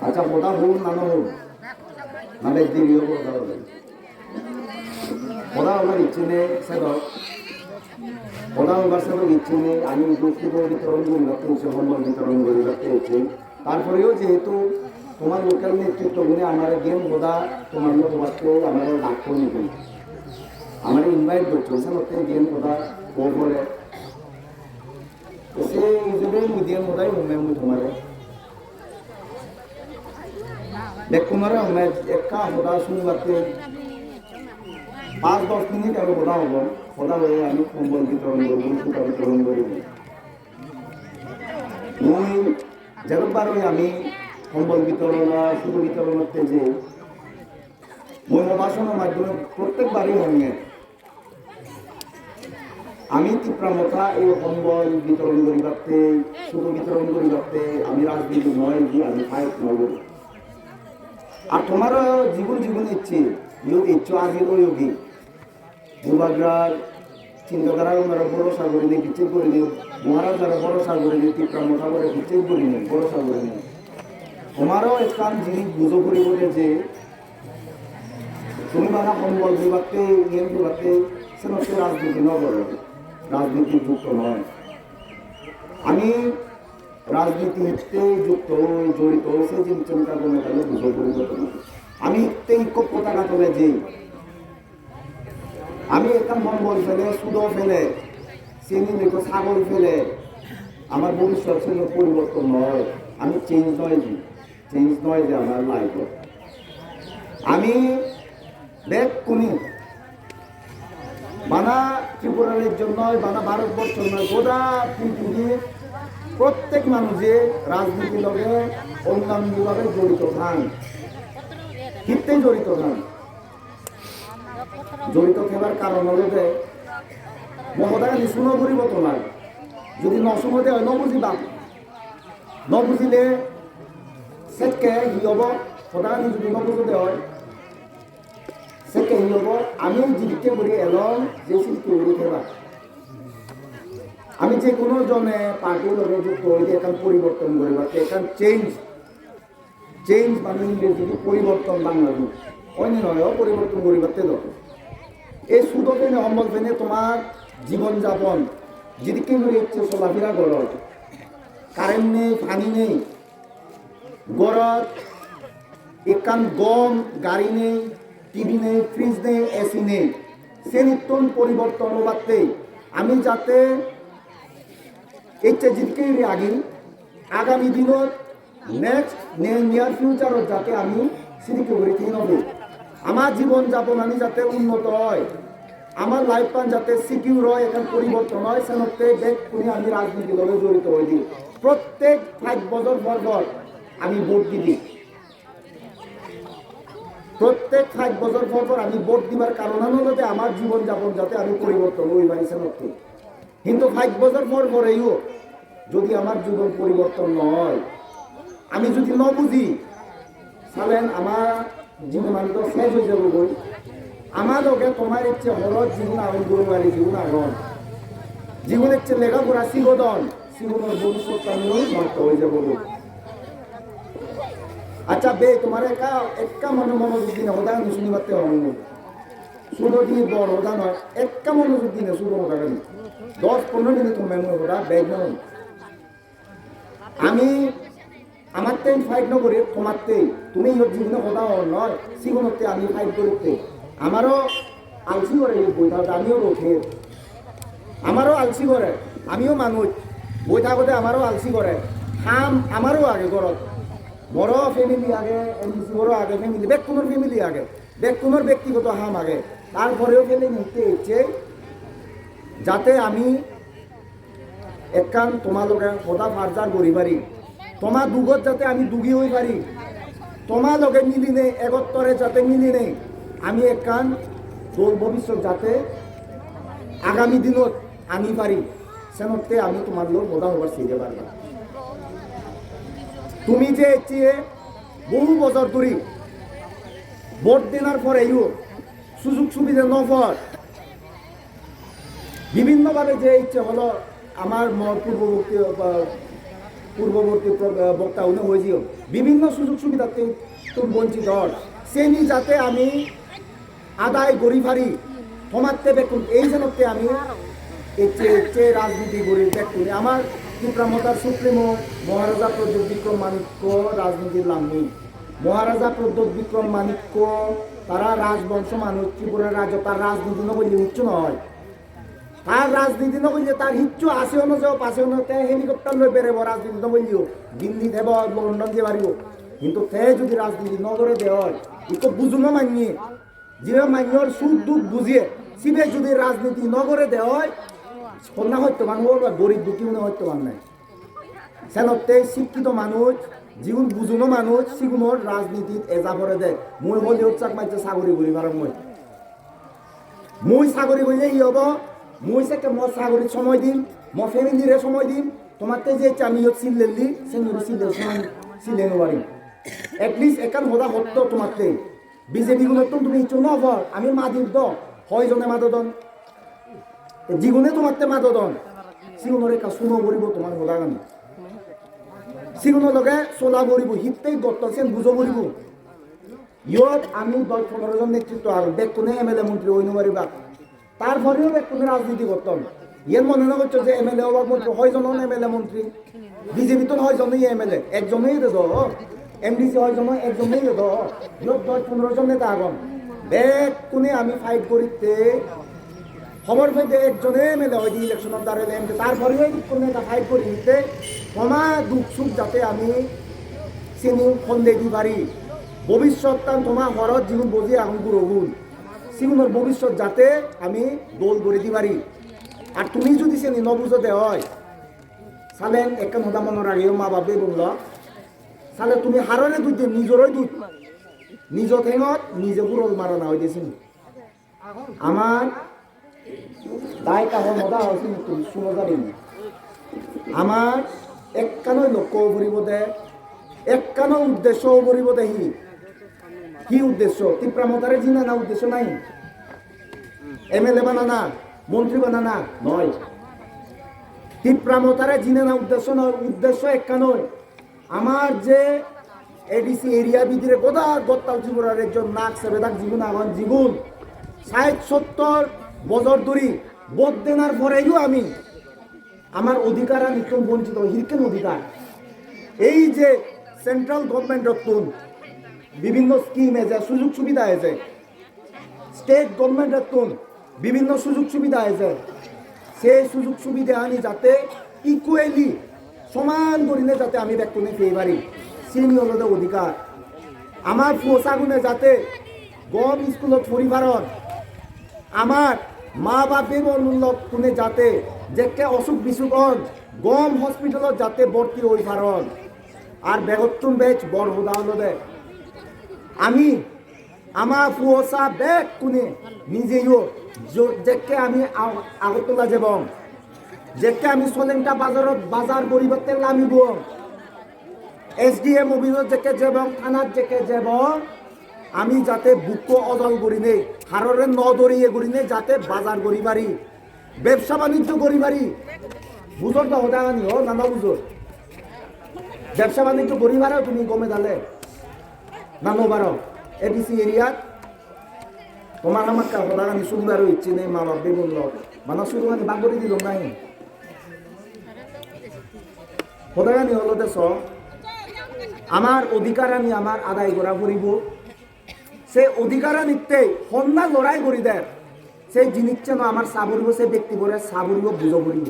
আচ্ছা কথা হোক না হোক মানে দেরিও কথা হবে কথা হবার ইচ্ছে নেই সেদক কথা হবার সেদক ইচ্ছে নেই আমি উপস্থিত বিতরণ করি রাখতে হচ্ছে সম্মান বিতরণ করি রাখতে হচ্ছে তারপরেও যেহেতু তোমার লোকাল নেতৃত্বগুলি আমার গেম বোধা তোমার লোক বাচ্চা আমার ডাক করে নিতে আমার ইনভাইট করছো সে গেম বোধা ও বলে সে হিসেবে মিডিয়াম বোধাই উন্নয়ন তোমার দেখ তোমার একটা বোধা শুনবাতে 5-10 মিনিট আমি বোধা হব বোধা হয়ে আমি কম্বল বিতরণ করবো সুতা বিতরণ করব মই যেরকবার আমি কম্বল বিতরণ সুতো বিতরণ করতে যে মই ভাষণের মাধ্যমে প্রত্যেকবারই হয়ে আমি তীব্রমতা এই কম্বল বিতরণ করি রাখতে সুতো বিতরণ করি রাখতে আমি রাজনীতি নয় যে আমি ফাইট নয় আর তোমারও জীবন ইচ্ছে ইচ্ছু আগে যোগী যুবকরার চিন্তাধারা ওনারা ভরসা করে নিয়ে বিচ্ছেদ করে নিয়ে মহারাজ যারা ভরসা করে নিয়ে তীব্রমতা করে বিচ্ছেদ করে নিয়ে ভরসা করে নিয়ে তোমারও একটা জিনিস বুঝো করি বলে যে তুমি বানা কম্বল বিভাগতে ইয়েন বিভাগতে সে নষ্ট রাজনীতি নগর রাজনীতি যুক্ত নয় আমি রাজনীতিতে যুক্ত জড়িত সে যে চিন্তা করে তাহলে বুঝো পরিবর্তন আমি খুব পতাকা তোলে যে আমি একটা কম্বল ফেলে সুদো ফেলে চিনি মেঘো ছাগল ফেলে আমার ভবিষ্যৎ ছিল পরিবর্তন নয় আমি চেঞ্জ নয় যে আমার লাইফ আমি দেখ কোনি বানা ত্রিপুরার জন্য বানা ভারতবর্ষ নয় গোটা পৃথিবীর প্রত্যেক মানুষে রাজনীতির লগে অঙ্গাঙ্গিভাবে জড়িত থান হিতেই জড়িত থান জড়িত থাকার কারণ হলো যে মমতা গান্ধী শুনো পরিবর্তন হয় যদি নশুনোতে হয় নবুঝিবা নবুঝিলে সেটকে হি হব মমতা গান্ধী যদি নবুঝতে হয় সেটকে হি হব আমি জীবিকা করি এলং যে শিল্পী উড়ি খেলা আমি যে কোনো জনে পার্টির লগে যুক্ত হইলে এখান পরিবর্তন করিবা এখান চেঞ্জ মানে যদি পরিবর্তন বাংলাদেশ অন্য নয় পরিবর্তন করিবাতে দরকার এই সুদো ফেনে অম্বল ফেনে তোমার জীবনযাপন যেদিকে করে ইচ্ছে চলাফেরা করো কারেন্ট নেই পানি নেই গরত একান গম গাড়ি নেই টিভি নেই ফ্রিজ নেই এসি নেই সে নিত্যন পরিবর্তন বাড়তে আমি যাতে ইচ্ছে যেদিকে আগি আগামী দিনত নেক্সট নিয়ার ফিউচারত যাতে আমি সেদিকে করে ঠিক হবে আমার জীবনযাপন আমি যাতে উন্নত হয় আমার লাইফ প্ল্যান যাতে সিকিউর হয় এখন পরিবর্তন হয় সেনতে দেখ করে আমি রাজনীতির লগে জড়িত হয়ে দিই প্রত্যেক 5 বছর পর আমি ভোট দিই প্রত্যেক 5 বছর পর আমি ভোট দিবার কারণ হলো যে আমার জীবনযাপন যাতে আমি পরিবর্তন হই পারি সেনতে কিন্তু 5 বছর পরেও যদি আমার জীবন পরিবর্তন নয় আমি যদি ন বুঝি তাহলে আমার জীবন আমি তো শেষ হয়ে যাবো বই আমার লোকে তোমার ইচ্ছে হরত জীবন আগুন গরুবাড়ি জীবন আগুন জীবন ইচ্ছে লেখাপড়া শিগোদন শিগোদন ভবিষ্যৎ আমিও নষ্ট হয়ে যাবো আচ্ছা বে তোমার একা মনোযোগ দিনে হোদা আমি শুনি পারতে হবে শুধু দিয়ে বড় হোদা নয় একা মনোযোগ দিনে শুধু হোদা গাড়ি 10-15 দিনে তোমার হোদা ব্যাগ নয় আমি আমার টাইম ফাইট নকরি তোমারতেই তুমি জীবনে কথা নয় সিগুনতে আমি ফাইট করতে আমারও আলসি করে বই থাকতে আমিও রোখে আমারও আলসি করে আমিও মানুষ বই থাকতে আমারও আলসি করে হাম আমারও আগে ঘরত বড় ফ্যামিলি আগে এমসি বড় আগে ফ্যামিলি ব্যক্তিগত ফ্যামিলি আগে ব্যক্তিগত ব্যক্তিগত হাম আগে তারপরেও ফেলে নিতে ইচ্ছে যাতে আমি একান তোমালোকে সদা ফার্জার করি পারি তোমার দুগত যাতে আমি দুগি হই পারি তোমার লগে মিলি নেই একত্তরে যাতে মিলি নেই আমি একান তোর ভবিষ্যৎ যাতে আগামী দিনত আনি পারি সেনতে আমি তোমার লোক বোধা হবার শিখতে পারবা তুমি যে চেয়ে বহু বছর ধরে ভোট দেওয়ার পরেও সুযোগ সুবিধা নফর বিভিন্নভাবে যে ইচ্ছে হলো আমার পূর্ববর্তী পূর্ববর্তী বক্তা উনি হয়েছিল বিভিন্ন সুযোগ সুবিধাতে তো বঞ্চিত সেনি যাতে আমি আদায় করি পারি সমাজতে বেকুন এই জন্যতে আমি রাজনীতি করি দেখুন আমার ত্রিপুরামতার সুপ্রিমো মহারাজা প্রদ্যোৎ বিক্রম মাণিক্য রাজনীতির লাম্মি মহারাজা প্রদ্যোৎ বিক্রম মাণিক্য তারা রাজবংশ মানুষ ত্রিপুরার রাজ্য তার রাজনীতি নবলি উচ্চ নয় তার রাজনীতি নবলি তার হিচ্ছু আসেও না যাও পাশেও না তে হেলিকপ্টার লই বেরেব রাজনীতি নবলিও দিল্লি দেব লন্ডন দিয়ে পারিব কিন্তু তে যদি রাজনীতি নগরে দেওয়ার একটু বুঝুনো মানিয়ে যে মান্যর সুখ দুঃখ বুঝিয়ে শিবে যদি রাজনীতি নগরে দেওয়ায় কন্যা হইতে মানুষ বা গরিব দুঃখী মনে হইতে পার নাই সেনতে শিক্ষিত মানুষ জীবন বুঝুনো মানুষ সিগুনোর রাজনীতিত এজা করে দেয় মই বলি উৎসাক মাইছে চাকরি করি পার মই চাকরি করলে ই হব মই চাকে মই চাকরির সময় দিম মই ফ্যামিলিরে সময় দিম তোমার যে আমি চিল্লেলি সেগুলো চিল্লে পারিম এটলিস্ট একান হদা হত্য তোমার বিজেপি গুলো তুমি ইচ্ছু নভর আমি মাদির দ হয় জনে মাদদন যিগুণে তোমার মাদদন সিগুণের একা শুনো করিব তোমার হদা গানি সিগুণের লগে চলা করিব হিতেই গত্তছেন বুঝো করিব ইয়ত আমি 10-15 জন নেতৃত্ব আর ব্যক্তনে এমএলএ মন্ত্রী হইন পারিবা তারপরেও ব্যক্তনে রাজনীতি করতাম ইয়ের মনে না করছো যে এমএলএ হওয়ার মন্ত্রী হয় জন এমএলএ মন্ত্রী বিজেপি তো হয় জনই এমএলএ একজনেই তো এমডিসি হয় জন একজনেই তো 10-15 জন নেতা আগম ব্যক্তনে আমি ফাইট করিতে খবর পাইতে একজনে এমএলএ হয় ইলেকশনের দাঁড়ালে তারপরেও কোনো নেতা ফাইট করি নিতে ক্ষমা দুঃখ সুখ যাতে আমি চিনি খন্দে দি পারি ভবিষ্যৎ তোমার হরত জীবন বজি এখন গুরুগুণ সিগুনের ভবিষ্যৎ যাতে আমি দোল করে দি পারি আর তুমি যদি চিনি নবুঝতে হয় সালেন একান হদা মনের আগেও মা বাপে বলল সালে তুমি হাররে দুধ দিয়ে নিজরই দুধ নিজ ঠেঙত নিজে গুরল মারা না হইতেছি আমার দায় কাহ মজা হয়েছিল তুমি শুনো যাবেন আমার একখানই লক্ষ্য ভরিব দে একখানো উদ্দেশ্য ভরিব দেহি কি উদ্দেশ্য ত্রিপুরামতারে জিনা না উদ্দেশ্য নাই এমএলএ বানানা মন্ত্রী বানানা নয় ত্রিপুরামতারে জিনা না উদ্দেশ্য নয় উদ্দেশ্য একখানই আমার যে এডিসি এরিয়া ভিতরে গোদা গত্তাল ত্রিপুরার একজন নাক সেবেদাক জীবন আমার জীবন 60-70 বছর ধরে ভোট দেনার পরেও আমি আমার অধিকার নিত্যম বঞ্চিত হিরকেন অধিকার এই যে সেন্ট্রাল গভর্নমেন্টের বিভিন্ন স্কিম এসে সুযোগ সুবিধা এসে স্টেট গভর্নমেন্টের বিভিন্ন সুযোগ সুবিধা এসে সেই সুযোগ সুবিধা আনি যাতে ইকুয়ালি সমান করিলে যাতে আমি ব্যক্তি পেয়ে পারি সেই হল অধিকার আমার পোশাগুনে যাতে গম স্কুলত পরিবারত আমার মা বাপে কোনে যাতে যেকে অসুখ বিসুখ হন গম হসপিটালত যাতে ভর্তি হই পারন আর বেগতুন বেচ বড় হোদা হল দে আমি আমার পুয়সা বেগ কোনে নিজেও যেকে আমি আগরতলা যাব যেকে আমি সোলেংটা বাজারত বাজার গরিবতে নামিব SDM অফিসত যেকে যাব থানাত যেকে যাব আমি যাতে বুক অজল করি নেই হাররে ন দরিয়ে করি নেই যাতে বাজার করি পারি ব্যবসা বাণিজ্য করি পারি বুঝর তো হোদা আনি ও নানা বুঝর ব্যবসা বাণিজ্য করি পারো তুমি গমে দালে নানো পারো এডিসি এরিয়াত তোমার আমার হোদা আনি শুনবার ইচ্ছে নেই মা বাপে বলল মানা শুরু আনি বাগ করে দিল নাই হোদা আনি হলো দেশ আমার অধিকার আমি আমার আদায় করা করিব সে অধিকার নিতে সন্ধ্যা লড়াই করি দেয় সেই জিনিস যেন আমার চাবরিব সেই ব্যক্তি করে চাবরিব বুঝো করিব